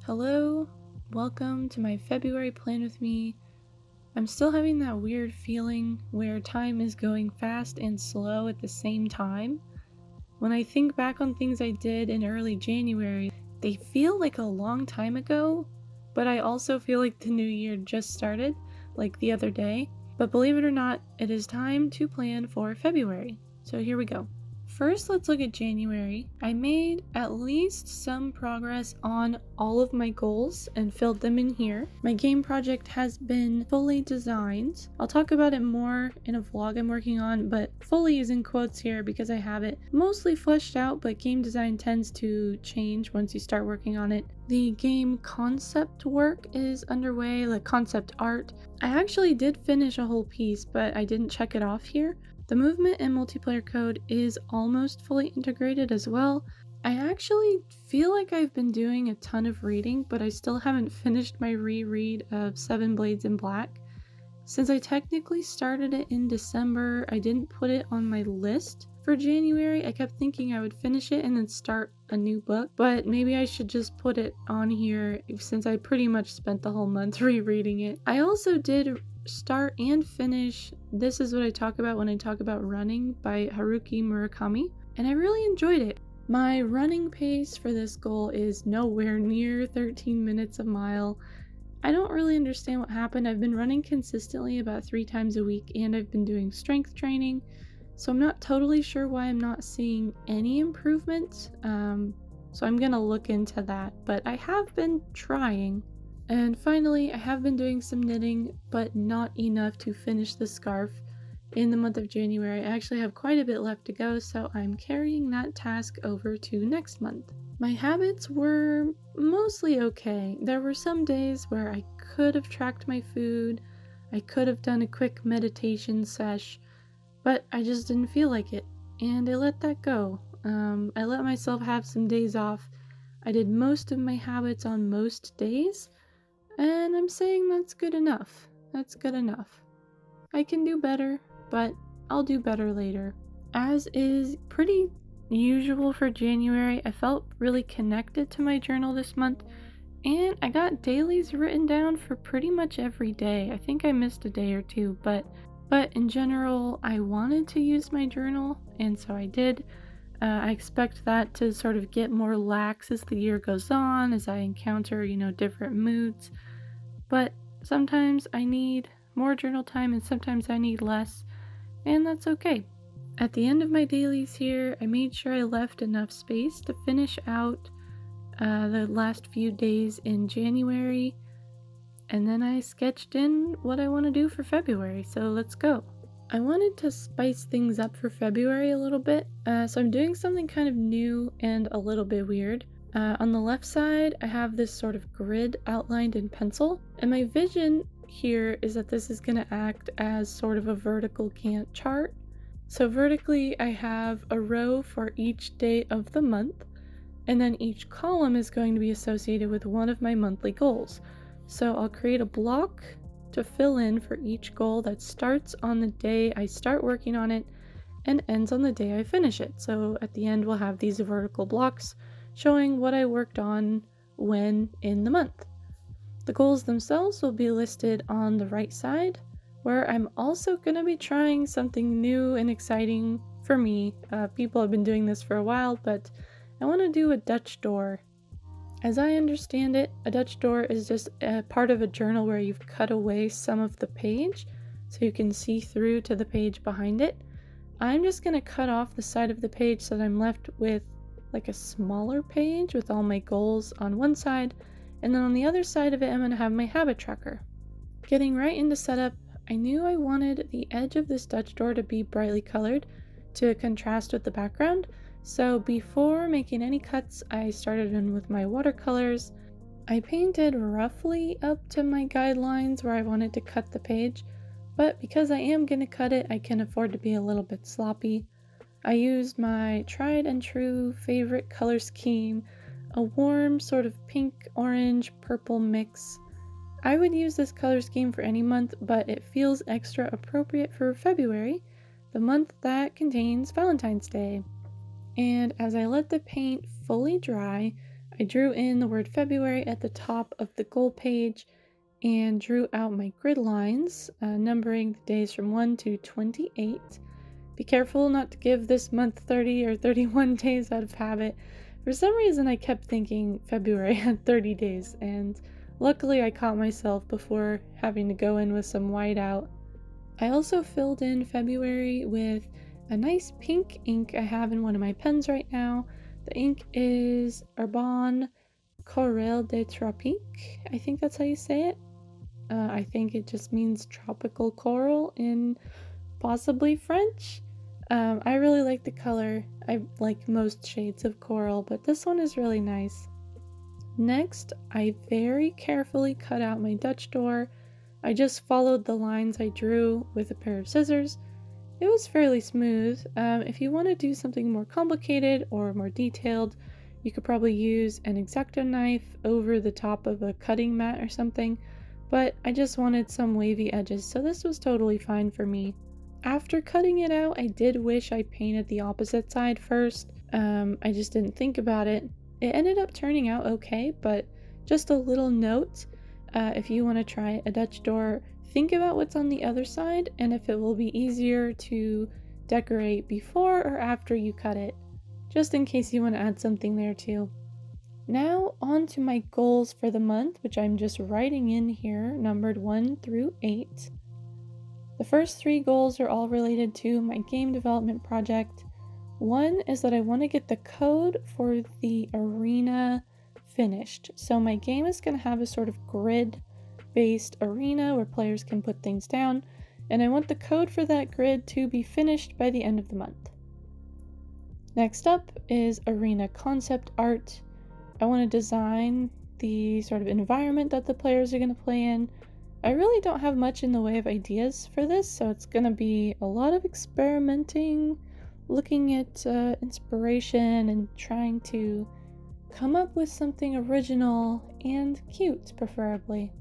Hello, welcome to my February plan with me. I'm still having that weird feeling where time is going fast and slow at the same time. When I think back on things I did in early January, they feel like a long time ago, but I also feel like the new year just started, like the other day. But believe it or not, it is time to plan for February. So here we go. First, let's look at January. I made at least some progress on all of my goals and filled them in here. My game project has been fully designed. I'll talk about it more in a vlog I'm working on, but fully is in quotes here because I have it mostly fleshed out, but game design tends to change once you start working on it. The game concept work is underway, like concept art. I actually did finish a whole piece, but I didn't check it off here. The movement and multiplayer code is almost fully integrated as well. I actually feel like I've been doing a ton of reading, but I still haven't finished my reread of Seven Blades in Black. Since I technically started it in December, I didn't put it on my list for January. I kept thinking I would finish it and then start a new book, but maybe I should just put it on here since I pretty much spent the whole month rereading it. I also did start and finish This Is What I Talk About When I Talk About Running by Haruki Murakami, and I really enjoyed it. My running pace for this goal is nowhere near 13 minutes a mile. I don't really understand what happened. I've been running consistently about 3 times a week, and I've been doing strength training, so I'm not totally sure why I'm not seeing any improvement. So I'm gonna look into that, but I have been trying. And finally, I have been doing some knitting, but not enough to finish the scarf in the month of January. I actually have quite a bit left to go, so I'm carrying that task over to next month. My habits were mostly okay. There were some days where I could have tracked my food, I could have done a quick meditation sesh, but I just didn't feel like it, and I let that go. I let myself have some days off. I did most of my habits on most days, and I'm saying that's good enough. That's good enough. I can do better, but I'll do better later. As is pretty usual for January, I felt really connected to my journal this month, and I got dailies written down for pretty much every day. I think I missed a day or two, but in general, I wanted to use my journal, and so I did. I expect that to sort of get more lax as the year goes on, as I encounter, different moods. But sometimes I need more journal time and sometimes I need less, and that's okay. At the end of my dailies here, I made sure I left enough space to finish out the last few days in January, and then I sketched in what I want to do for February, so let's go. I wanted to spice things up for February a little bit, so I'm doing something kind of new and a little bit weird. On the left side, I have this sort of grid outlined in pencil, and my vision here is that this is going to act as sort of a vertical Gantt chart. So vertically, I have a row for each day of the month, and then each column is going to be associated with one of my monthly goals. So I'll create a block to fill in for each goal that starts on the day I start working on it and ends on the day I finish it. So at the end, we'll have these vertical blocks showing what I worked on when in the month. The goals themselves will be listed on the right side, where I'm also going to be trying something new and exciting for me. People have been doing this for a while, but I want to do a Dutch door. As I understand it, a Dutch door is just a part of a journal where you've cut away some of the page so you can see through to the page behind it. I'm just going to cut off the side of the page so that I'm left with like a smaller page with all my goals on one side, and then on the other side of it I'm going to have my habit tracker. Getting right into setup, I knew I wanted the edge of this Dutch door to be brightly colored to contrast with the background, so before making any cuts, I started in with my watercolors. I painted roughly up to my guidelines where I wanted to cut the page, but because I am going to cut it, I can afford to be a little bit sloppy. I used my tried and true favorite color scheme, a warm sort of pink, orange, purple mix. I would use this color scheme for any month, but it feels extra appropriate for February, the month that contains Valentine's Day. And as I let the paint fully dry, I drew in the word February at the top of the goal page and drew out my grid lines, numbering the days from 1 to 28. Be careful not to give this month 30 or 31 days out of habit. For some reason, I kept thinking February had 30 days, and luckily I caught myself before having to go in with some whiteout. I also filled in February with a nice pink ink I have in one of my pens right now. The ink is Urban Coral des Tropiques. I think that's how you say it. I think it just means tropical coral in possibly French. I really like the color. I like most shades of coral, but this one is really nice. Next, I very carefully cut out my Dutch door. I just followed the lines I drew with a pair of scissors. It was fairly smooth. If you want to do something more complicated or more detailed, you could probably use an X-Acto knife over the top of a cutting mat or something, but I just wanted some wavy edges, so this was totally fine for me. After cutting it out, I did wish I painted the opposite side first. I just didn't think about it. It ended up turning out okay, but just a little note, if you want to try a Dutch door, think about what's on the other side and if it will be easier to decorate before or after you cut it, just in case you want to add something there too. Now on to my goals for the month, which I'm just writing in here, numbered 1 through 8. The first 3 goals are all related to my game development project. One is that I want to get the code for the arena finished. So my game is going to have a sort of grid-based arena where players can put things down, and I want the code for that grid to be finished by the end of the month. Next up is arena concept art. I want to design the sort of environment that the players are going to play in. I really don't have much in the way of ideas for this, so it's going to be a lot of experimenting, looking at inspiration and trying to come up with something original and cute, preferably.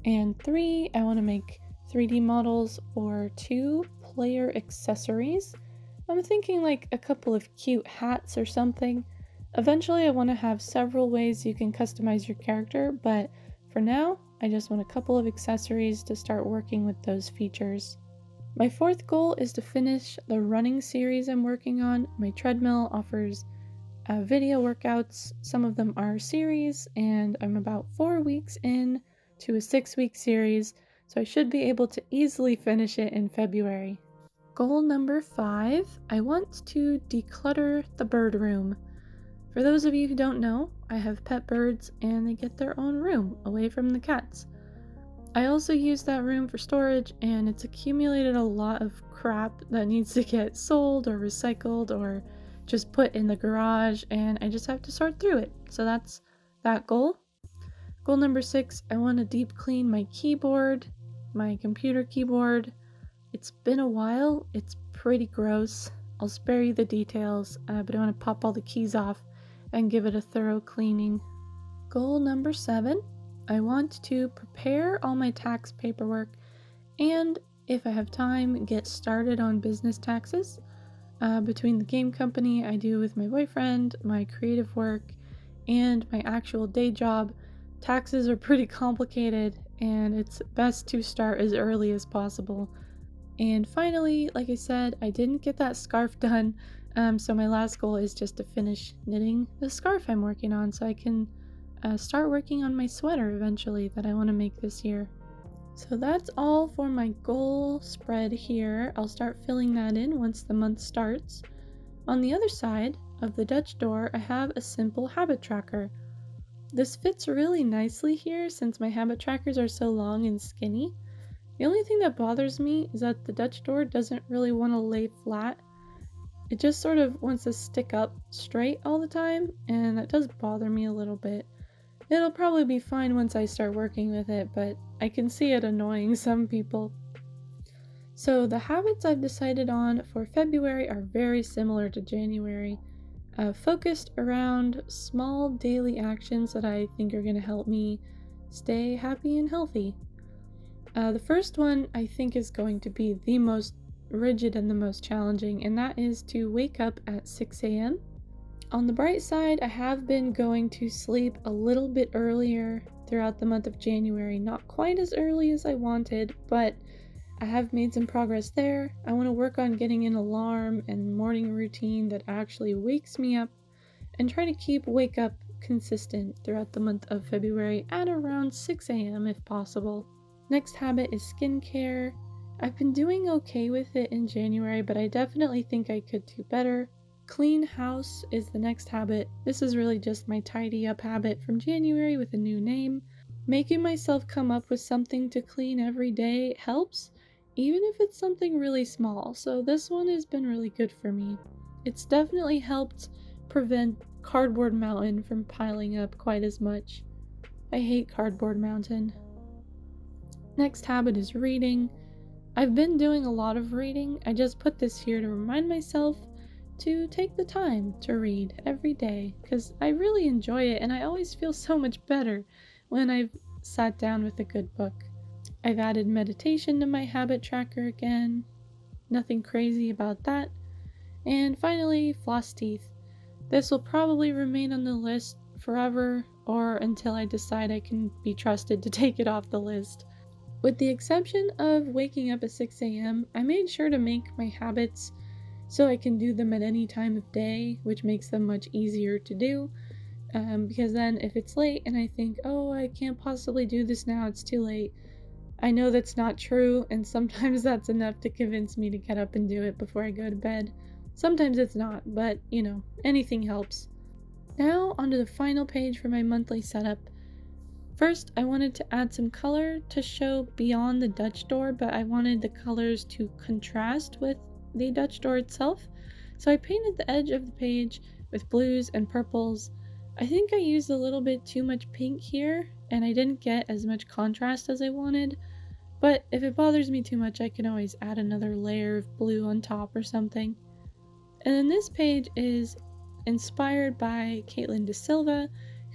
And 3, I want to make 3D models for 2 player accessories. I'm thinking like a couple of cute hats or something. Eventually, I want to have several ways you can customize your character, but for now, I just want a couple of accessories to start working with those features. My 4th goal is to finish the running series I'm working on. My treadmill offers video workouts. Some of them are series, and I'm about 4 weeks in to a 6-week series, so I should be able to easily finish it in February. Goal number 5, I want to declutter the bird room. For those of you who don't know, I have pet birds and they get their own room away from the cats. I also use that room for storage, and it's accumulated a lot of crap that needs to get sold or recycled or just put in the garage, and I just have to sort through it. So that's that goal. Goal number 6, I want to deep clean my keyboard, my computer keyboard. It's been a while, it's pretty gross. I'll spare you the details, but I want to pop all the keys off and give it a thorough cleaning. Goal number 7, I want to prepare all my tax paperwork and, if I have time, get started on business taxes. Between the game company I do with my boyfriend, my creative work, and my actual day job, taxes are pretty complicated, and it's best to start as early as possible. And finally, like I said, I didn't get that scarf done, so my last goal is just to finish knitting the scarf I'm working on so I can start working on my sweater eventually that I want to make this year. So that's all for my goal spread here. I'll start filling that in once the month starts. On the other side of the Dutch door, I have a simple habit tracker. This fits really nicely here since my habit trackers are so long and skinny. The only thing that bothers me is that the Dutch door doesn't really want to lay flat. It just sort of wants to stick up straight all the time, and that does bother me a little bit. It'll probably be fine once I start working with it, but I can see it annoying some people. So the habits I've decided on for February are very similar to January, focused around small daily actions that I think are going to help me stay happy and healthy. The first one I think is going to be the most rigid and the most challenging, and that is to wake up at 6 a.m. On the bright side, I have been going to sleep a little bit earlier throughout the month of January. Not quite as early as I wanted, but I have made some progress there. I want to work on getting an alarm and morning routine that actually wakes me up and try to keep wake up consistent throughout the month of February at around 6 a.m. if possible. Next habit is skincare. I've been doing okay with it in January, but I definitely think I could do better. Clean house is the next habit. This is really just my tidy up habit from January with a new name. Making myself come up with something to clean every day helps, even if it's something really small, so this one has been really good for me. It's definitely helped prevent Cardboard Mountain from piling up quite as much. I hate Cardboard Mountain. Next habit is reading. I've been doing a lot of reading. I just put this here to remind myself to take the time to read every day because I really enjoy it and I always feel so much better when I've sat down with a good book. I've added meditation to my habit tracker again. Nothing crazy about that. And finally, floss teeth. This will probably remain on the list forever or until I decide I can be trusted to take it off the list. With the exception of waking up at 6 a.m., I made sure to make my habits so I can do them at any time of day, which makes them much easier to do. Because then if it's late and I think, oh, I can't possibly do this now, it's too late, I know that's not true, and sometimes that's enough to convince me to get up and do it before I go to bed. Sometimes it's not, but anything helps. Now onto the final page for my monthly setup. First, I wanted to add some color to show beyond the Dutch door, but I wanted the colors to contrast with the Dutch door itself. So I painted the edge of the page with blues and purples. I think I used a little bit too much pink here, and I didn't get as much contrast as I wanted. But if it bothers me too much, I can always add another layer of blue on top or something. And then this page is inspired by Caitlin De Silva,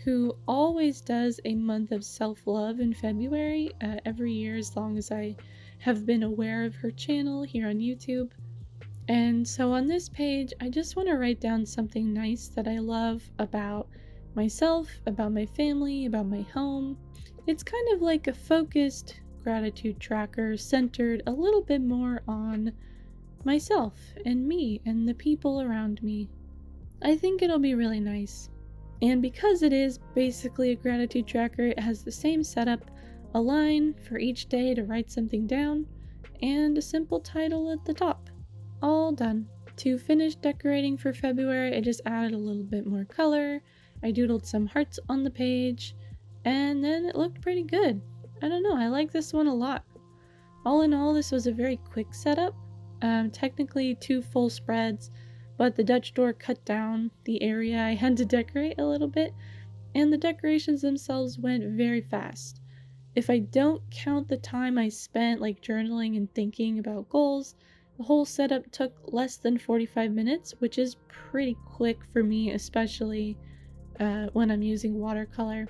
who always does a month of self-love in February every year as long as I have been aware of her channel here on YouTube. And so on this page, I just want to write down something nice that I love about myself, about my family, about my home. It's kind of like a focused gratitude tracker centered a little bit more on myself and me and the people around me. I think it'll be really nice. And because it is basically a gratitude tracker, it has the same setup, a line for each day to write something down, and a simple title at the top. All done. To finish decorating for February, I just added a little bit more color, I doodled some hearts on the page, and then it looked pretty good. I don't know, I like this one a lot. All in all, this was a very quick setup. Technically 2 full spreads, but the Dutch door cut down the area I had to decorate a little bit, and the decorations themselves went very fast. If I don't count the time I spent journaling and thinking about goals, the whole setup took less than 45 minutes, which is pretty quick for me, especially when I'm using watercolor.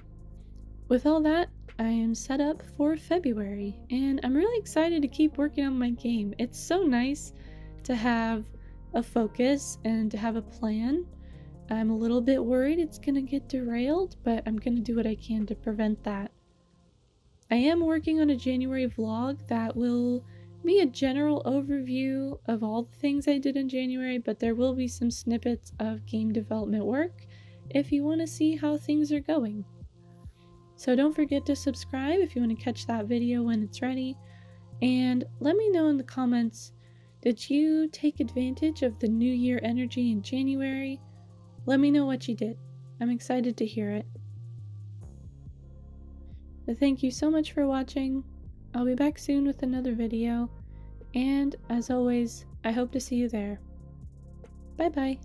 With all that, I am set up for February, and I'm really excited to keep working on my game. It's so nice to have a focus and to have a plan. I'm a little bit worried it's gonna get derailed, but I'm gonna do what I can to prevent that. I am working on a January vlog that will be a general overview of all the things I did in January, but there will be some snippets of game development work if you want to see how things are going. So don't forget to subscribe if you want to catch that video when it's ready, and let me know in the comments, did you take advantage of the New Year energy in January? Let me know what you did. I'm excited to hear it. But thank you so much for watching. I'll be back soon with another video, and as always, I hope to see you there. Bye bye.